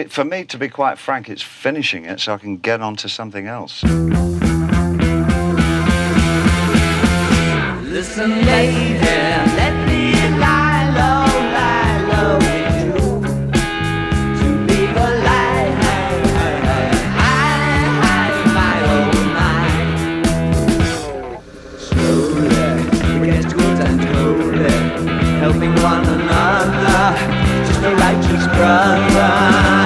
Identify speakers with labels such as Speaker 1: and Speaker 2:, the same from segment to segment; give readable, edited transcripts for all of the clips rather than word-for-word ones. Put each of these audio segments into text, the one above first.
Speaker 1: For me, to be quite frank, it's finishing it so I can get on to something else.
Speaker 2: Listen, lady, let me lie low with you. To be alive, my oh my. Slowly, we get good and holy, helping one another, just a righteous brother.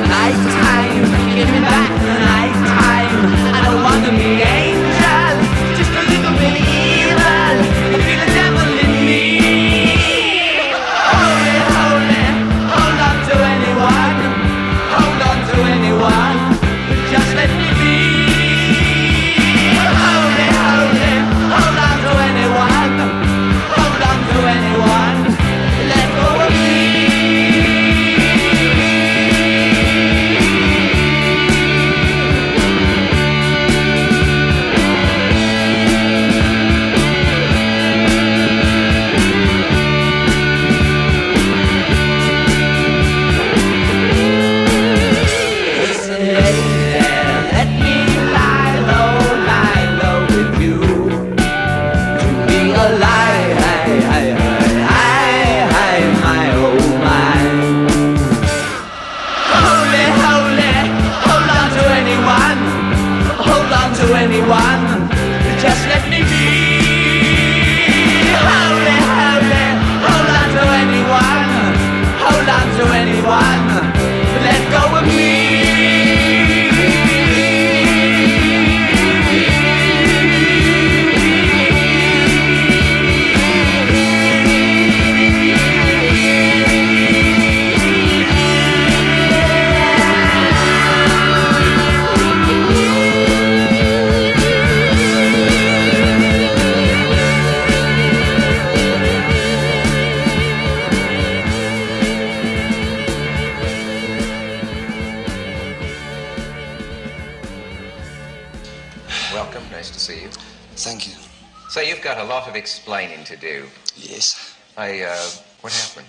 Speaker 2: Nighttime, give me back the nighttime. I don't want to be angel, just a little bit evil. I feel the devil in me. Holy, holy, hold on to anyone. Hold on to anyone. Just let me be. Holy, holy, hold on to anyone. Hold on to anyone. Let go of me. Anyone, just let me be. Holy, holy, hold on to anyone. Hold on to anyone. Let go of me.
Speaker 3: So you've got a lot of explaining to do.
Speaker 4: Yes.
Speaker 3: What happened?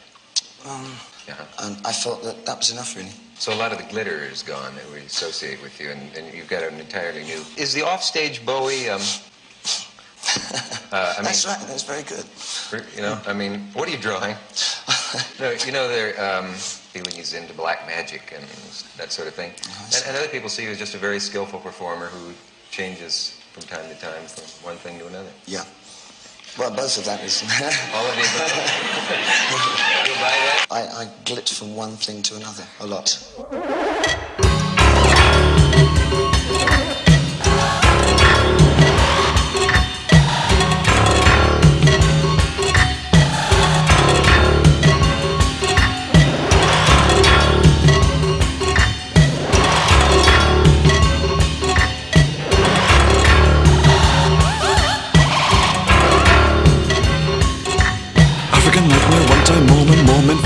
Speaker 4: I felt that was enough, really.
Speaker 3: So a lot of the glitter is gone that we associate with you, and you've got an entirely new... Is the offstage Bowie,
Speaker 4: That's right, that's very good.
Speaker 3: You know, I mean, what are you drawing? No, you know, they're feeling he's into black magic and that sort of thing. And other people see you as just a very skillful performer who changes from time to time from one thing to another.
Speaker 4: Yeah. Well, both of that is...
Speaker 3: All of these. You'll buy that?
Speaker 4: I glit from one thing to another a lot.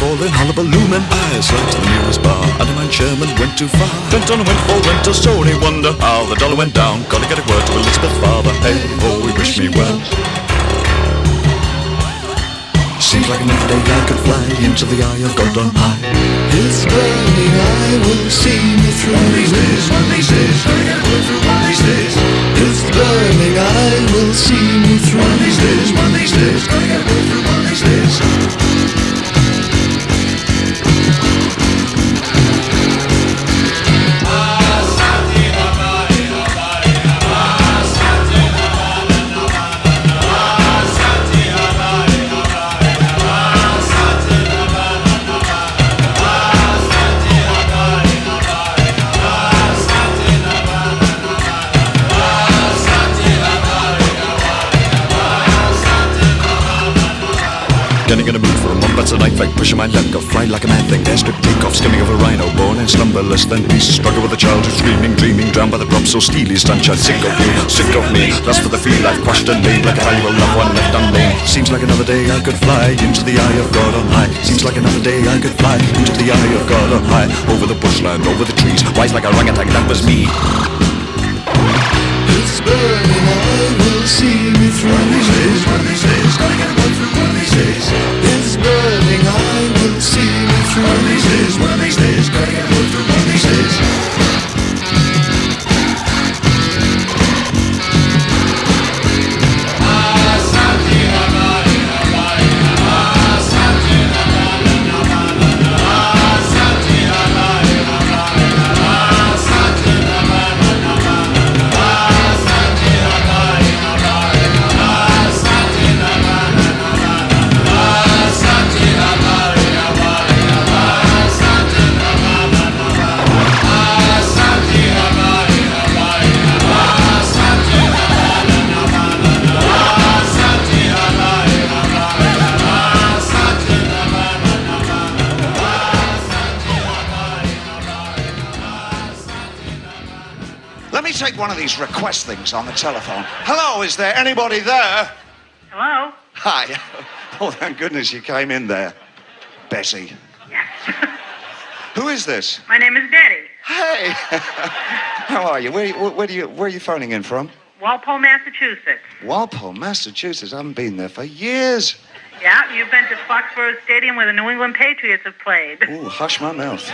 Speaker 5: Falling, hullabaloomin', eyes like to the nearest bar. Undermined Sherman went too far. Went on and went for rent, a stony wonder how the dollar went down. Gotta get a word to Elizabeth's father. Hey, oh, we wish me well. Seems like another day I could fly into the eye of God on high. His burning eye will see me through. One of these days, gotta get a word through one of these days. His burning eye will see me through. One of these days, gotta get a word through one of these days. Getting in a mood for a month, that's a night fight. Pushing my luck, I'll fly like a mad thing. Airstrip takeoff, skimming of a rhino. Born and slumberless, then beast. Struggle with a child who's screaming, dreaming. Drowned by the drops, so steely, sunshine. Sick of you, sick of me. Lust for the feel I've crushed and laid. Like a valuable loved one left unnamed. Seems like another day I could fly into the eye of God on high. Seems like another day I could fly into the eye of God on high. Over the bushland, over the trees. Wise like a orangutan, that was me. It's burning, I will see me through. One of these days, gotta get a word through one of these days. It's burning, I will see me through. One of these days, gotta get a
Speaker 1: Let me take one of these request things on the telephone. Hello, is there anybody there?
Speaker 6: Hello?
Speaker 1: Hi. Oh, thank goodness you came in there, Bessie.
Speaker 6: Yes.
Speaker 1: Who is this?
Speaker 6: My name is Betty.
Speaker 1: Hey. How are you? Where are you phoning in from?
Speaker 6: Walpole, Massachusetts.
Speaker 1: Walpole, Massachusetts. I haven't been there for years.
Speaker 6: Yeah, you've been to Foxborough Stadium where the New England Patriots have played.
Speaker 1: Ooh, hush my mouth.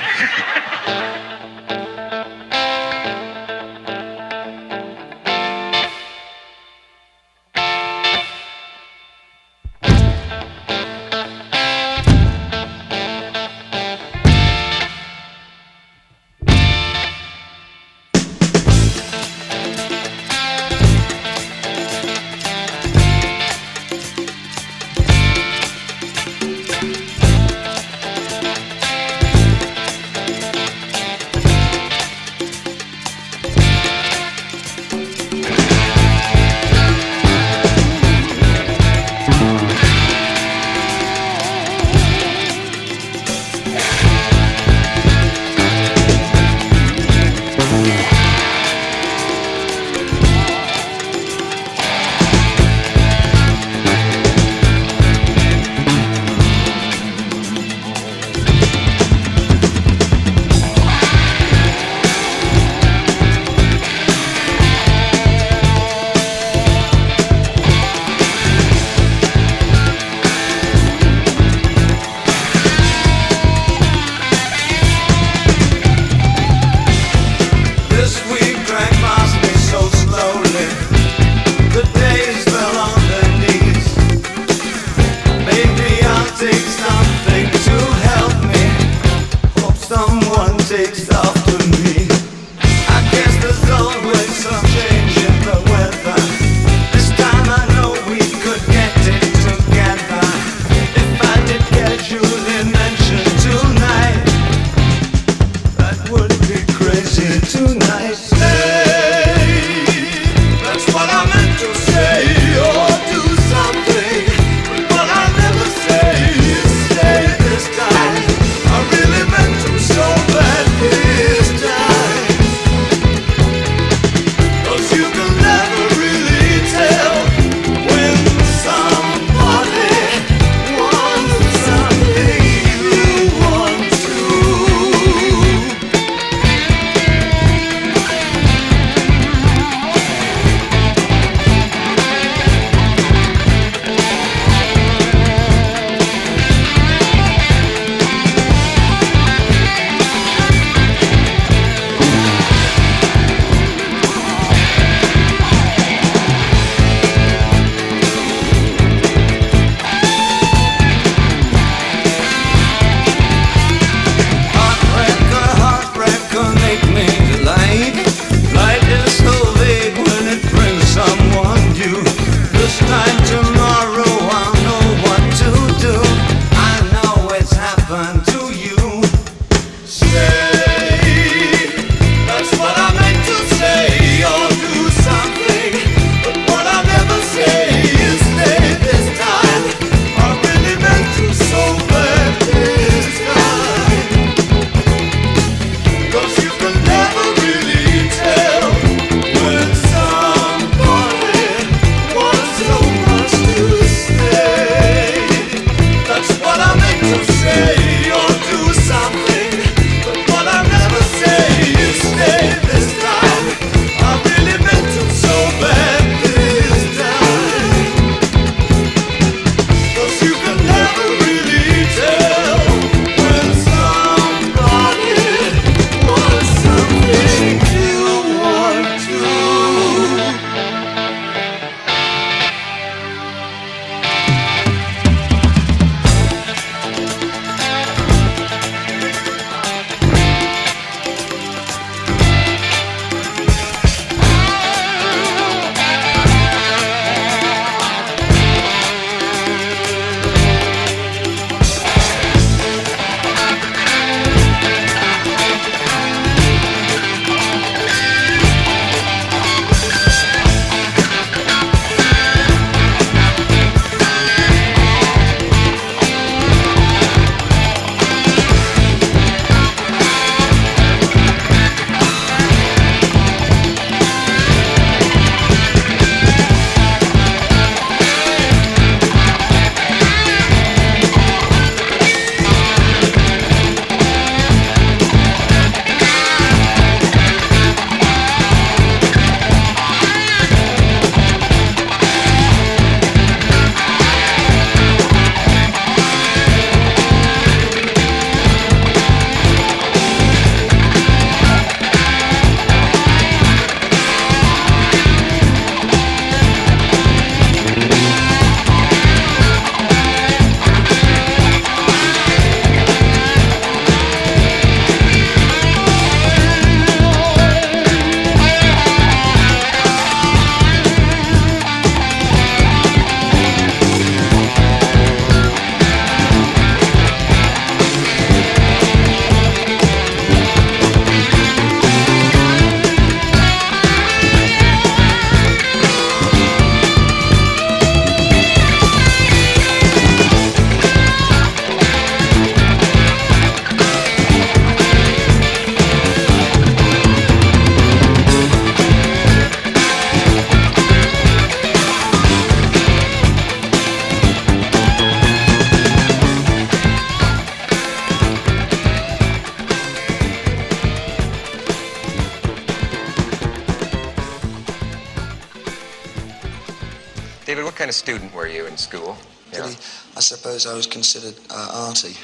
Speaker 3: what kind of student were you in school?
Speaker 4: Really, I suppose I was considered arty.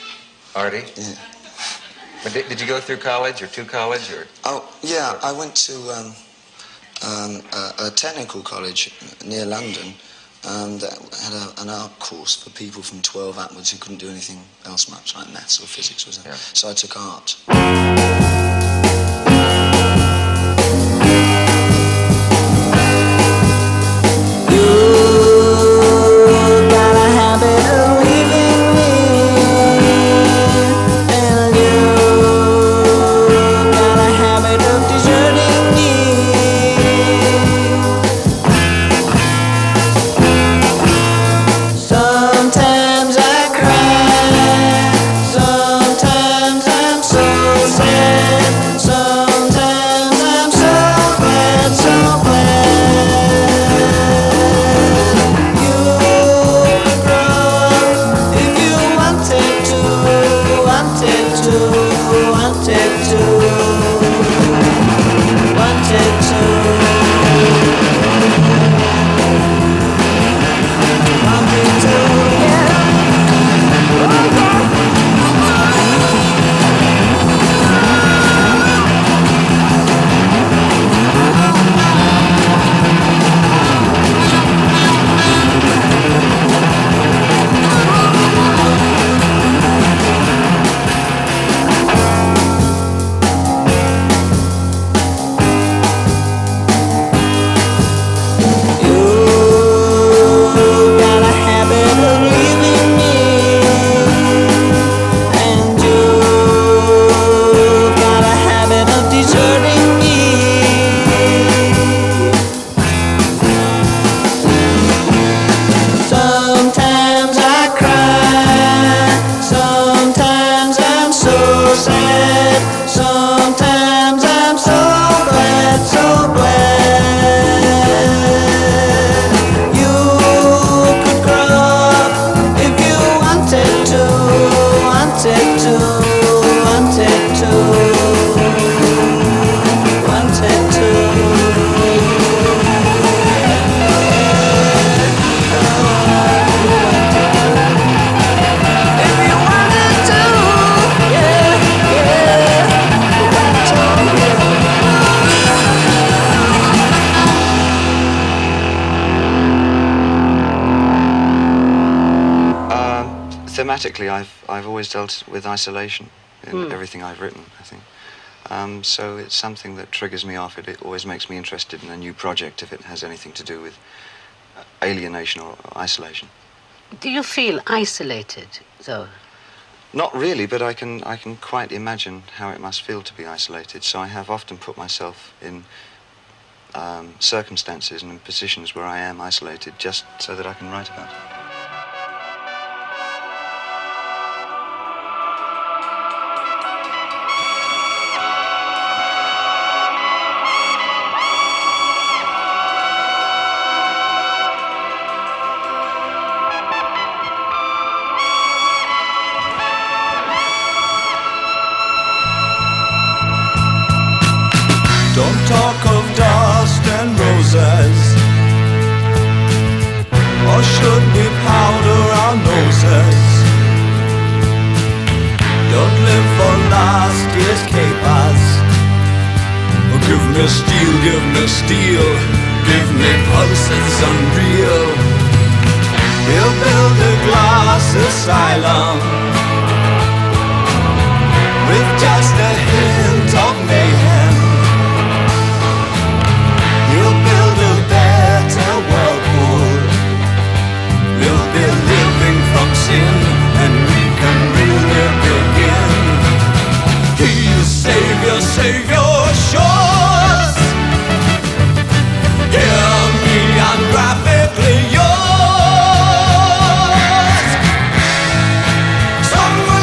Speaker 3: Arty?
Speaker 4: Yeah.
Speaker 3: But did you go through college or to college or?
Speaker 4: Oh, yeah, I went to a technical college near London that had an art course for people from 12 upwards who couldn't do anything else much, like maths or physics or something.
Speaker 3: Yeah.
Speaker 4: So I took art.
Speaker 1: Thematically, I've always dealt with isolation in everything I've written, I think. So it's something that triggers me off. It always makes me interested in a new project if it has anything to do with alienation or isolation.
Speaker 7: Do you feel isolated, though?
Speaker 1: Not really, but I can quite imagine how it must feel to be isolated. So I have often put myself in circumstances and in positions where I am isolated just so that I can write about it.
Speaker 5: Don't talk of dust and roses, or should we powder our noses? Don't live for last year's capers. Oh, give me steel, give me steel, give me pulses unreal. We'll build a glass asylum with just a hint of mayhem. We'll build a better whirlpool. We'll be living from sin, and we can really begin. He's Savior, Savior, shores. Hear me, I'm graphically yours. Somewhere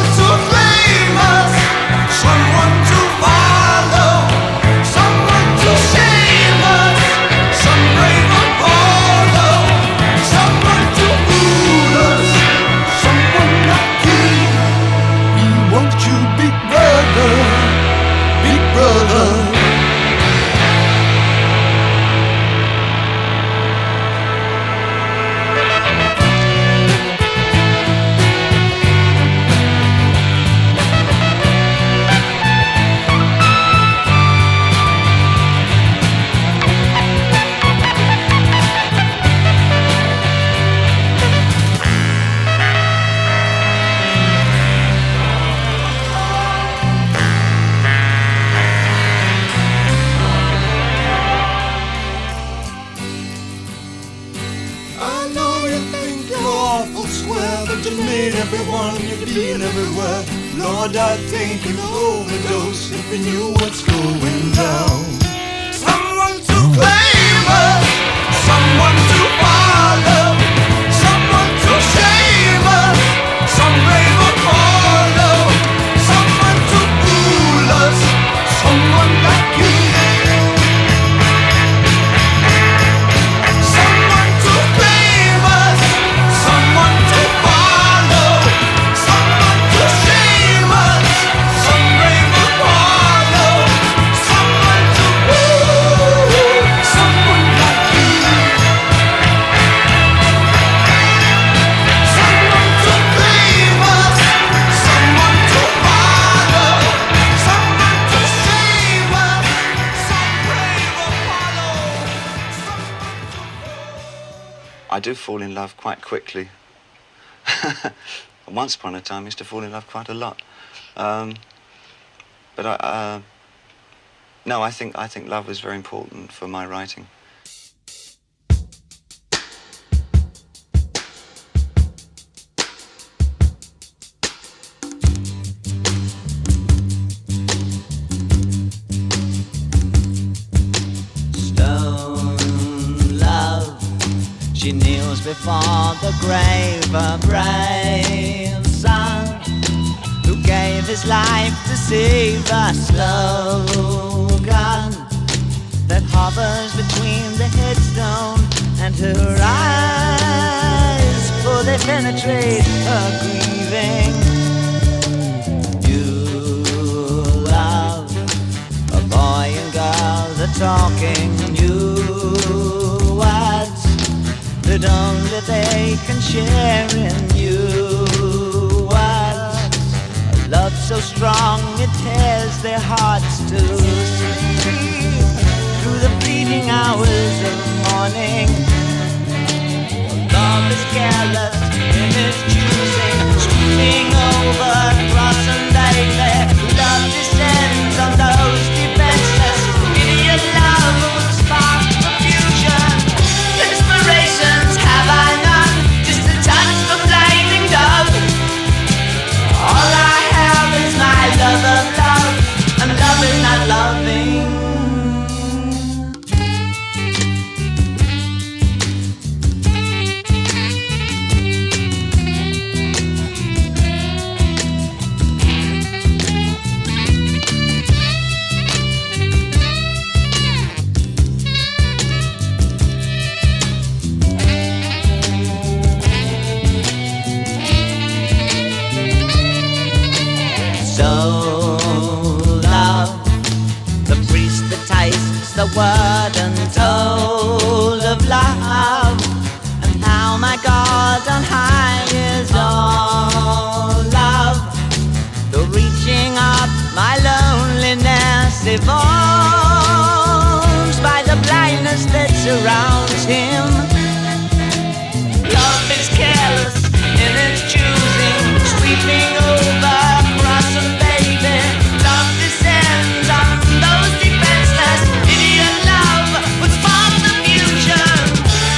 Speaker 2: feel everywhere. Lord, I think an overdose if we knew what's going down. Someone to claim us, someone to follow, someone to shame us, some brave Apollo, someone to fool us, someone like you. Someone to claim us, someone to follow, someone to shame us, some brave Apollo, someone to fool, someone like you. Someone to claim us, someone to follow, someone to shame us, some brave Apollo, someone to
Speaker 1: I do fall in love quite quickly. Once upon a time, I used to fall in love quite a lot. But no, I think love was very important for my writing.
Speaker 2: Stone love, she kneels before the grave, a brave son who gave his life to save a slogan that hovers between the headstone and her eyes, for they penetrate her grieving. You love a boy and girl, the talking new words that only they can share in you words. A love so strong it tears their hearts to sleep through the fleeting hours of morning. Love is careless in its choosing, sweeping over cross and lately. Love descends on those defenseless. Idiot love would spark confusion. Inspirations have I none, just a touch of flaming dove. All I have is my love of love, and love is not loving. So love, the priest that tastes the word untold of love, and how my God on high is all love. The reaching up my loneliness evolves by the blindness that surrounds him. Love is careless in its choosing, sweeping over cross and baby. Love descends on those defenseless. Idiot love would spark the fusion.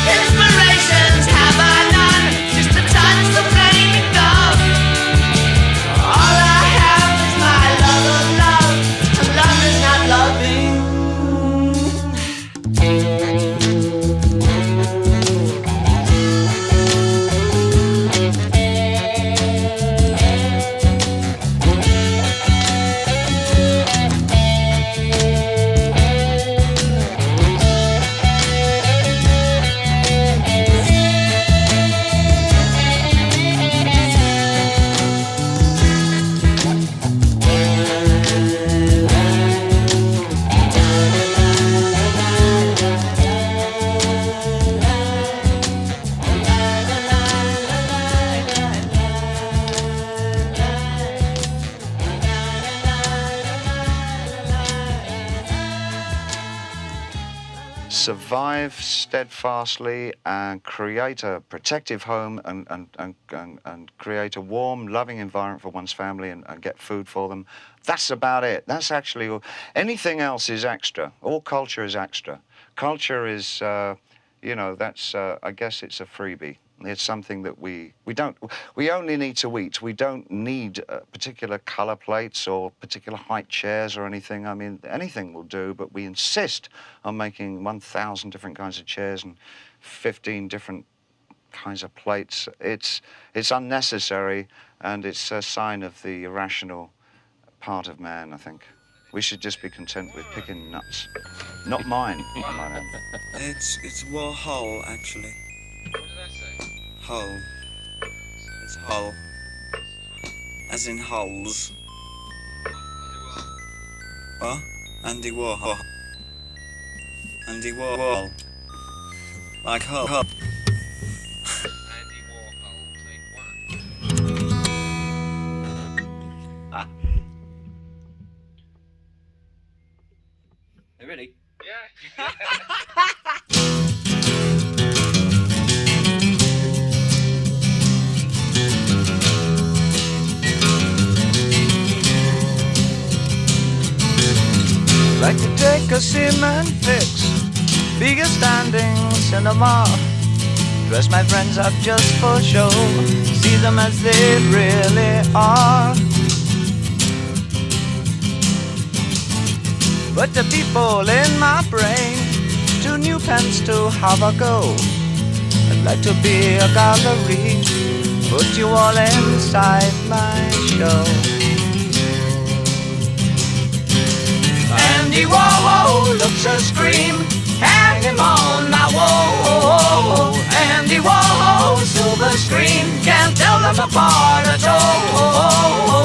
Speaker 2: Inspirations have I none, just a touch of flaming dove. All I have is my love of love, and love is not loving.
Speaker 1: Survive steadfastly and create a protective home and create a warm, loving environment for one's family and get food for them. That's about it. That's actually all. Anything else is extra. All culture is extra. Culture is, you know, that's, I guess it's a freebie. It's something that we only need to eat. We don't need particular colour plates or particular height chairs or anything. I mean, anything will do, but we insist on making 1,000 different kinds of chairs and 15 different kinds of plates. It's unnecessary, and it's a sign of the irrational part of man, I think. We should just be content with picking nuts. Not mine, my man.
Speaker 8: It's Warhol, actually.
Speaker 3: What did I say?
Speaker 8: Hole. It's Hull. As in holes. What? Andy Warhol. Andy Warhol. Like Hull.
Speaker 3: Andy Warhol, take one.
Speaker 8: Hey, ready?
Speaker 3: Yeah.
Speaker 2: Like to take a cement fix, bigger standing cinema. Dress my friends up just for show, see them as they really are. But the people in my brain, 2 new pens to have a go. I'd like to be a gallery, put you all inside my show. Andy Warhol looks a scream, hang him on my wall. Andy Warhol, silver screen, can't tell them apart at all.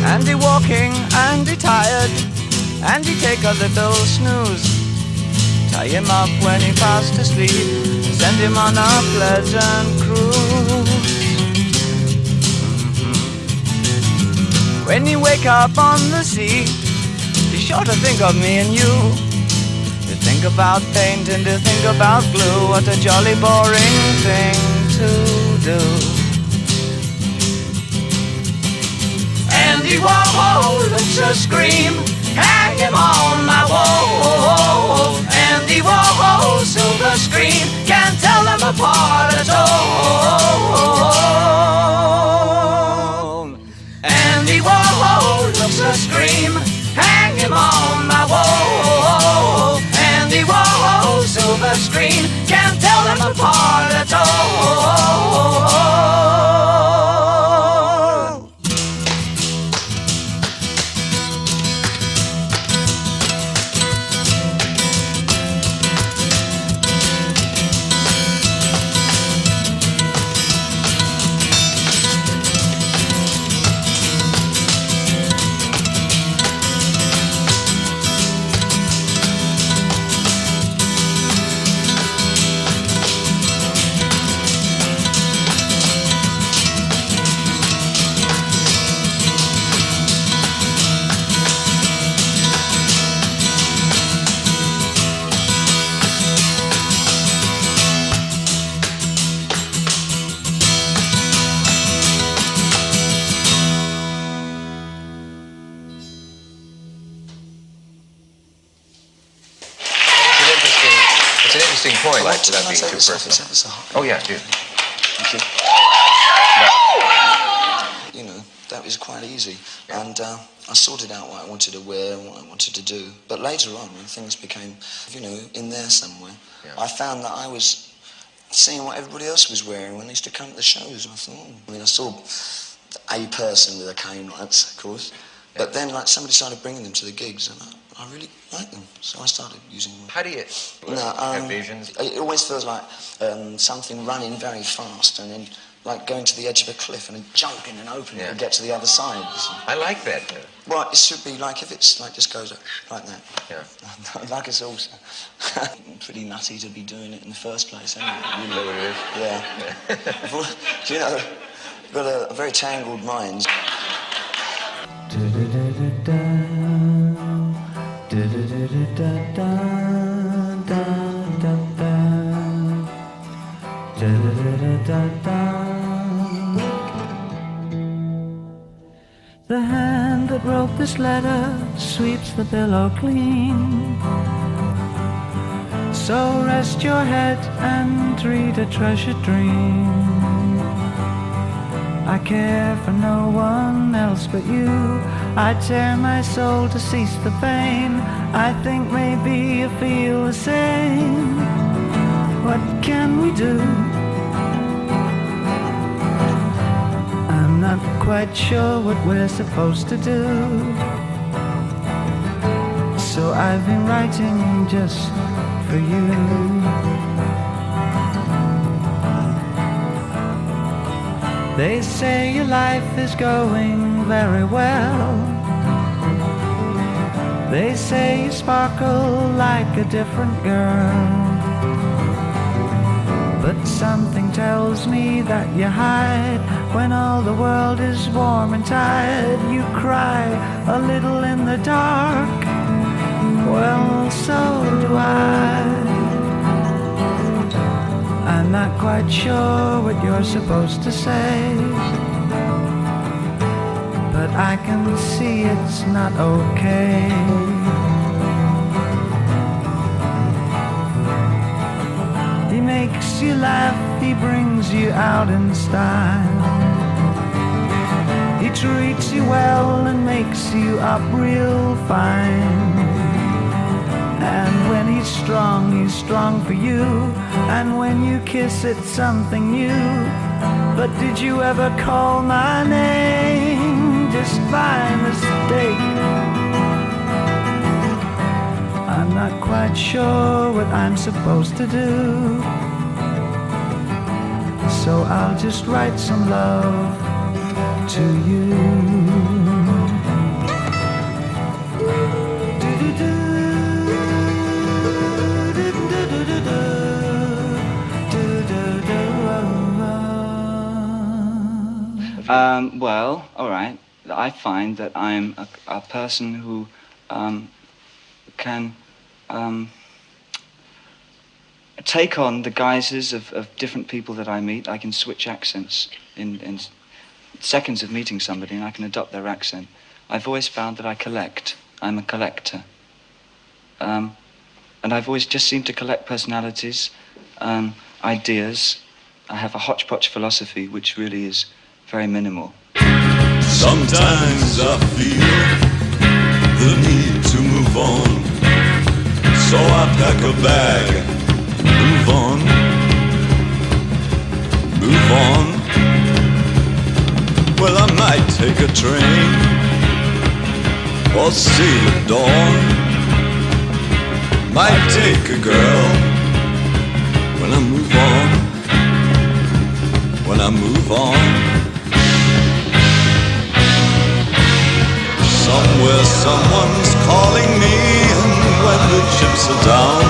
Speaker 2: Andy walking, Andy tired, Andy take a little snooze. Tie him up when he fast asleep, send him on a pleasant cruise. When you wake up on the sea, be sure to think of me and you. To think about paint and to think about glue, what a jolly boring thing to do. Andy Warhol looks a scream, hang him on my wall. Andy Warhol, silver screen, can't tell them apart at all. Andy Warhol looks a scream, hang him on my wall. Andy Warhol, silver screen, can't tell them apart at all.
Speaker 3: It's an interesting point,
Speaker 4: Well,
Speaker 3: without being too
Speaker 4: this off?
Speaker 3: personal.
Speaker 4: It's ever so hot.
Speaker 3: Oh, yeah, do.
Speaker 4: Thank you. You know, that was quite easy. And I sorted out what I wanted to wear and what I wanted to do. But later on, when things became, you know, in there somewhere,
Speaker 3: Yeah.
Speaker 4: I found that I was seeing what everybody else was wearing when they used to come to the shows. And I thought, I mean, I saw a person with a cane once, of course. But then, like, somebody started bringing them to the gigs, and I really liked them. So I started using them.
Speaker 3: How do you have visions?
Speaker 4: It always feels like something running very fast and then like going to the edge of a cliff and then jumping and opening
Speaker 3: Yeah.
Speaker 4: to get to the other side.
Speaker 3: I like that.
Speaker 4: Well, it should be like if it's like just goes like that.
Speaker 3: Yeah.
Speaker 4: Like it's also pretty nutty to be doing it in the first place, anyway.
Speaker 3: You know what it is?
Speaker 4: Yeah. You know, I've got a very tangled mind.
Speaker 2: Da Christmas letter sweeps the pillow clean. So rest your head and read a treasured dream. I care for no one else but you. I tear my soul to cease the pain. I think maybe you feel the same. What can we do? I'm not quite sure what we're supposed to do. So I've been writing just for you. They say your life is going very well. They say you sparkle like a different girl. But something tells me that you hide. When all the world is warm and tired, you cry a little in the dark. Well, so do I. I'm not quite sure what you're supposed to say, but I can see it's not okay. He makes you laugh, he brings you out in style. He treats you well and makes you up real fine. And when he's strong for you. And when you kiss, it's something new. But did you ever call my name just by mistake? I'm not quite sure what I'm supposed to do. So I'll just write some love to you.
Speaker 9: Well, all right. I find that I'm a person who can take on the guises of different people that I meet. I can switch accents in seconds of meeting somebody, and I can adopt their accent. I've always found that I collect. I'm a collector. And I've always just seemed to collect personalities, ideas. I have a hodgepodge philosophy, which really is very minimal.
Speaker 5: Sometimes I feel the need to move on, so I pack a bag, move on, move on. Well, I might take a train or sail at dawn, might take a girl when I move on, when I move on. Somewhere someone's calling me, and when the chips are down,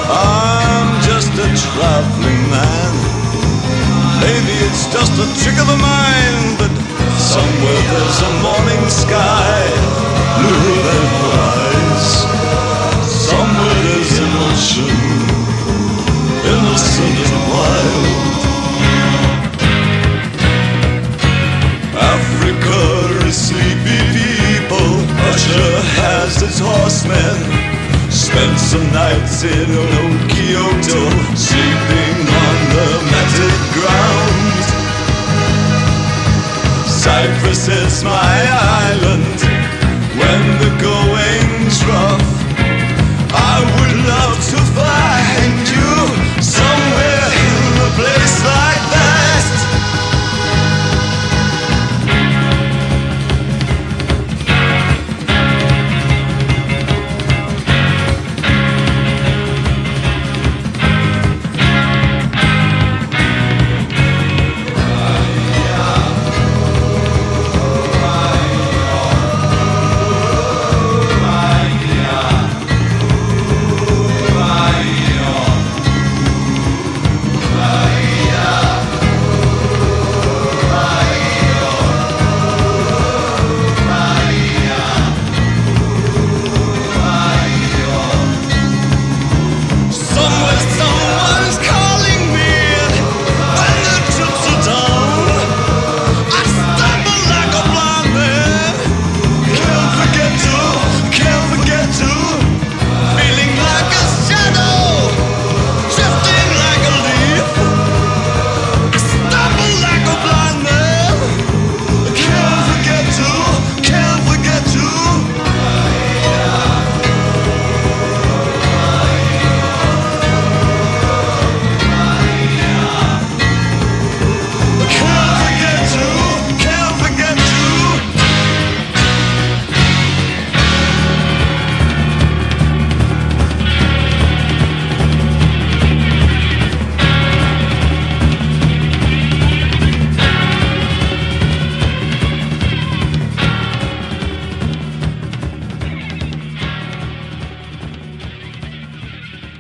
Speaker 5: I'm just a traveling man. Maybe it's just a trick of the mind, but somewhere there's a morning sky, blue and wise. Somewhere there's an ocean, innocent and wild. Africa is sleepy people, Russia has its horsemen. Spent some nights in old Kyoto, sleeping on the matted ground. Cyprus is my island, when the going's rough. I would love to find you somewhere in a place like that.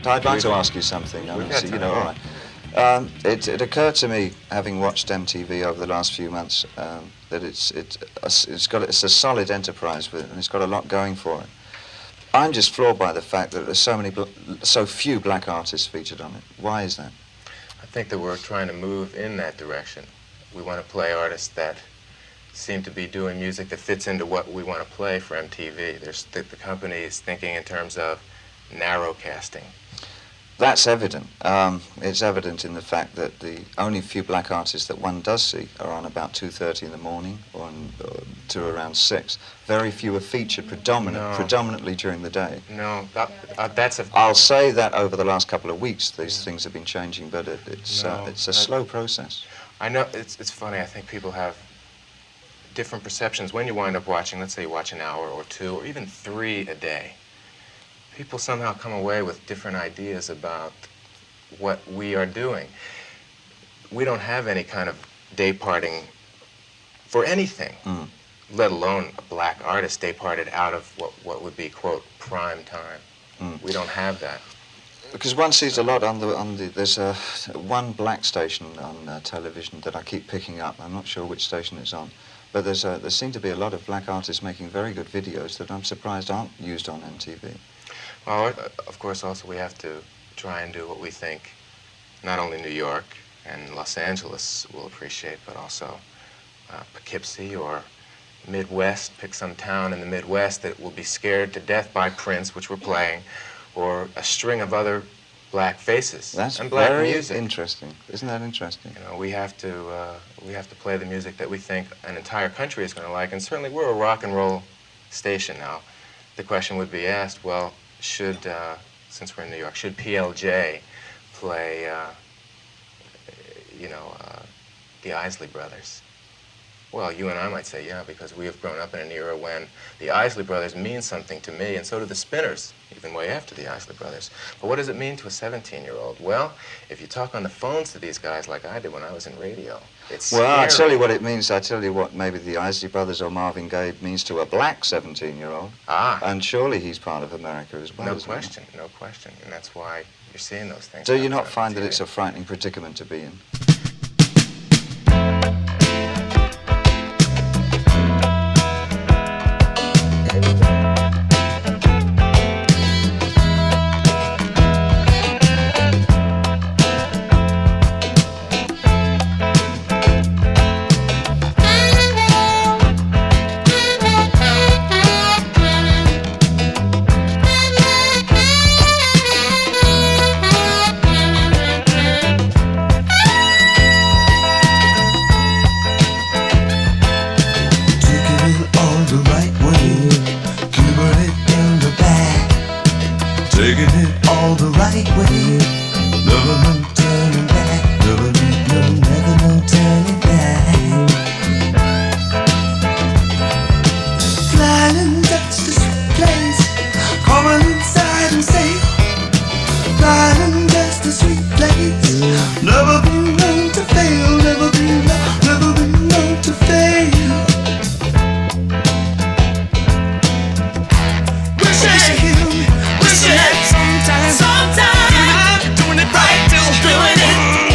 Speaker 1: I'd like to ask you something.
Speaker 3: We've got time.
Speaker 1: All right. It occurred to me, having watched MTV over the last few months, that it's a solid enterprise and it's got a lot going for it. I'm just floored by the fact that there's so few black artists featured on it. Why is that?
Speaker 3: I think that we're trying to move in that direction. We want to play artists that seem to be doing music that fits into what we want to play for MTV. The company is thinking in terms of narrow casting.
Speaker 1: That's evident. It's evident in the fact that the only few black artists that one does see are on about 2:30 in the morning or to around 6. Very few are featured predominantly during the day.
Speaker 3: No, that's a...
Speaker 1: I'll say that over the last couple of weeks these things have been changing, but it's a slow process.
Speaker 3: I know, it's funny, I think people have different perceptions. When you wind up watching, let's say you watch an hour or 2 or even 3 a day, people somehow come away with different ideas about what we are doing. We don't have any kind of day parting for anything, let alone a black artist day parted out of what would be, quote, prime time. We don't have that.
Speaker 1: Because one sees a lot there's one black station on television that I keep picking up. I'm not sure which station it's on. But there seem to be a lot of black artists making very good videos that I'm surprised aren't used on MTV.
Speaker 3: Well, of course, also we have to try and do what we think not only New York and Los Angeles will appreciate, but also Poughkeepsie or Midwest. Pick some town in the Midwest that will be scared to death by Prince, which we're playing, or a string of other black faces and black
Speaker 1: very
Speaker 3: music.
Speaker 1: Interesting. Isn't that interesting?
Speaker 3: You know, we have to play the music that we think an entire country is going to like, and certainly we're a rock and roll station now. The question would be asked, well, should, since we're in New York, should PLJ play, the Isley Brothers? Well, you and I might say, yeah, because we have grown up in an era when the Isley Brothers mean something to me, and so do the Spinners, even way after the Isley Brothers. But what does it mean to a 17-year-old? Well, if you talk on the phones to these guys like I did when I was in radio, it's scary.
Speaker 1: Well, I'll tell you what it means. I'll tell you what maybe the Isley Brothers or Marvin Gaye means to a black 17-year-old.
Speaker 3: Ah.
Speaker 1: And surely he's part of America as well.
Speaker 3: No question, no question. And that's why you're seeing those things.
Speaker 1: Do you not find that it's a frightening predicament to be in?
Speaker 2: Sometimes, doing it right, doing it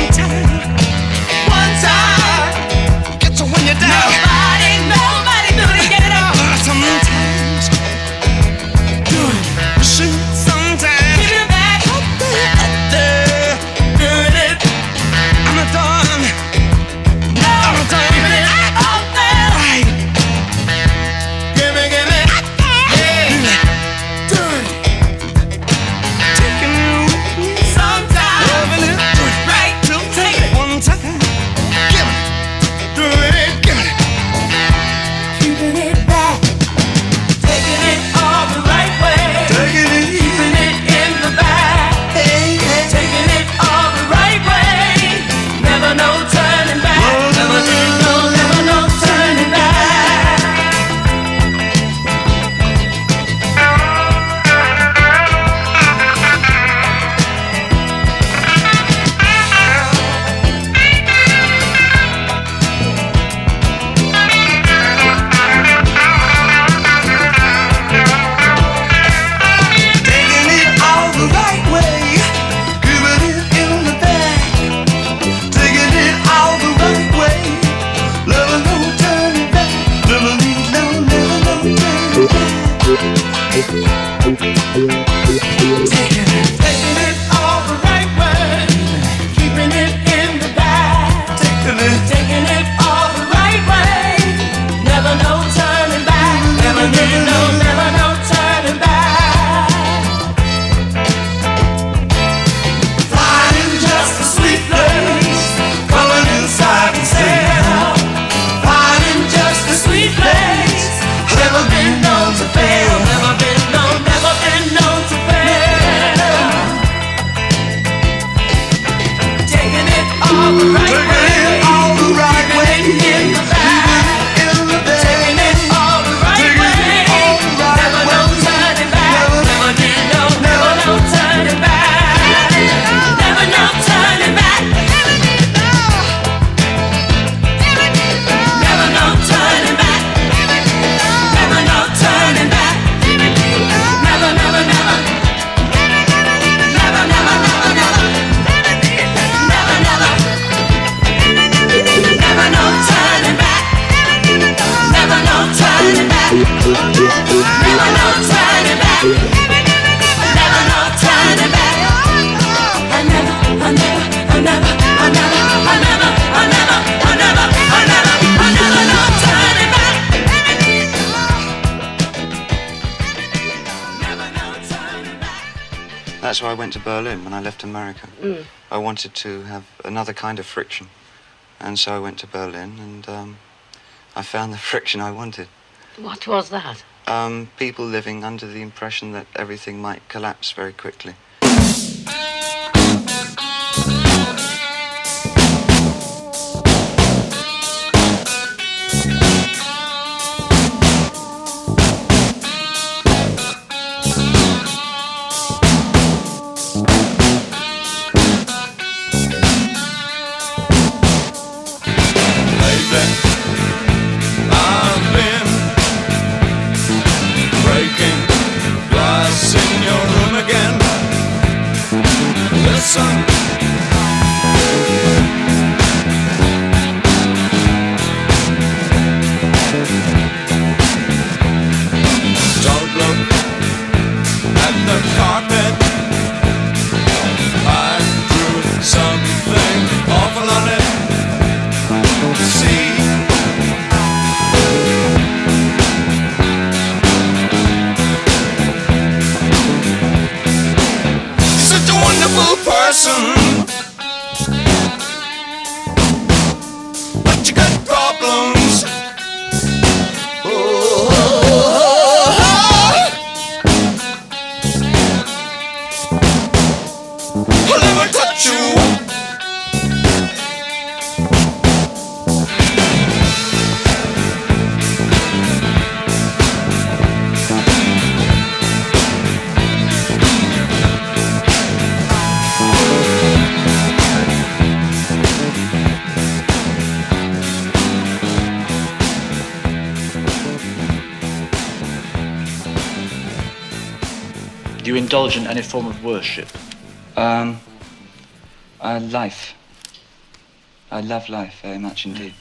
Speaker 2: Taking it all the right way, keeping it in the bag. Taking it all the right way, never no turning back. Never no turning back. Finding just a sweet place, coming inside and sail. Finding just a sweet place, never been known to fail. Never been known to fail. Taking it all the right way, in the bag. Taking it all the right way, never no turning back. Never no turning back. Never no turning back. Never no turning back. Never no turning back. Never, never, never. Never, never, never, never. Never, never. Never no turning back. Never no turning back. Never no turning back. Never no turning back. I never, no turning back. Never no turning back.
Speaker 1: That's why I went to Berlin when I left America. I wanted to have another kind of friction. And so I went to Berlin and I found the friction I wanted.
Speaker 7: What was that?
Speaker 1: People living under the impression that everything might collapse very quickly.
Speaker 5: I've been breaking glass in your room again. Listen, don't look at the carpet. I drew something awful on it. See, such a wonderful person, but you got problems. I'll never touch you.
Speaker 9: Do you indulge in any form of worship? Life. I love life very much indeed.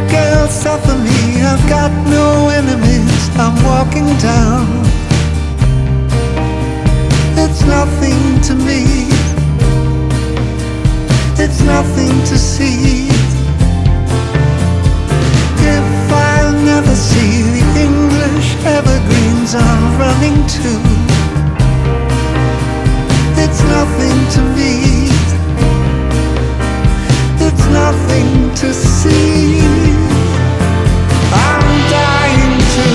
Speaker 2: Girl, suffer me, I've got no enemies, I'm walking down. It's nothing to me, it's nothing to see. If I'll never see the English evergreens I'm running to, it's nothing to me, it's nothing to see. I'm dying to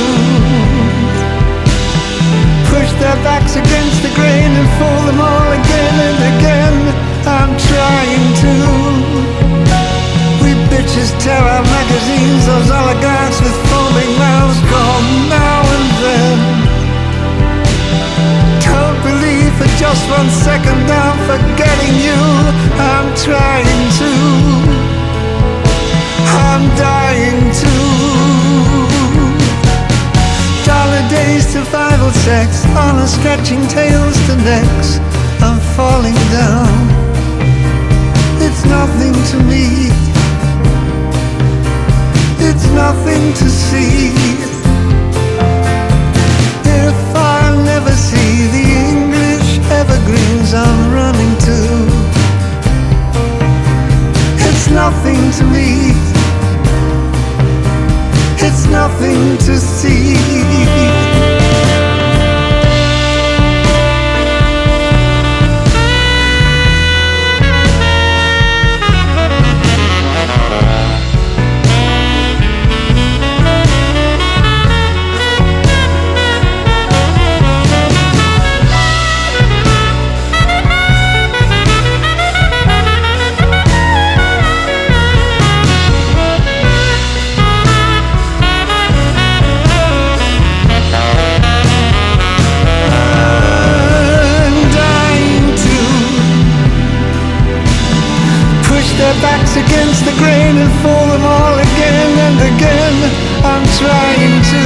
Speaker 2: push their backs against the grain and fool them all again and again. I'm trying to. We bitches tear our magazines, those oligarchs with foaming mouths call now and then.
Speaker 10: just 1 second, I'm forgetting you. I'm trying to, I'm dying to. Dollar days, survival sex, honor stretching tails to necks. I'm falling down. It's nothing to me. It's nothing to see. If I'll never see the English evergreens I'm running to, it's nothing to me. It's nothing to see. Their backs against the grain and fool them all again and again. I'm trying to.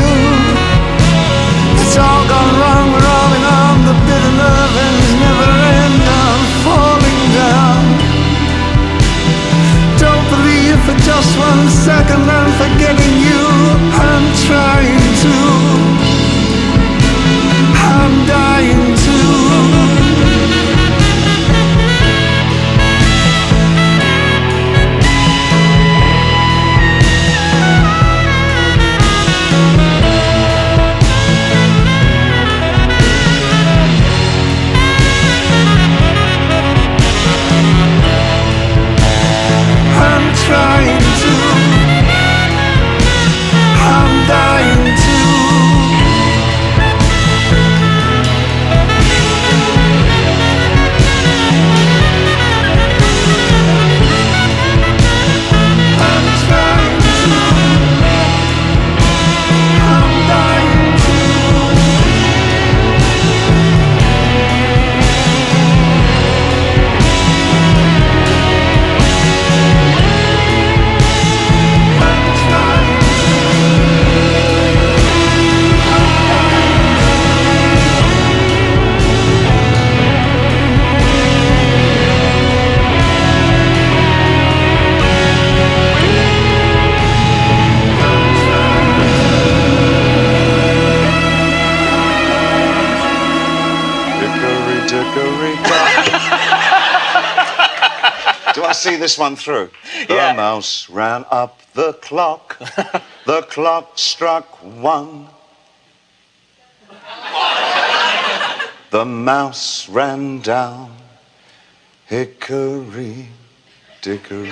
Speaker 10: It's all gone wrong, we're all in on. The bitter love ends never end. I'm falling down. Don't believe for just 1 second I'm forgetting you. I'm trying to. I'm dying to. Trying to, I'm dying to. I'm trying to, I'm dying to.
Speaker 1: Do I see this one through? The mouse ran up the clock. The clock struck 1. The mouse ran down. Hickory dickory.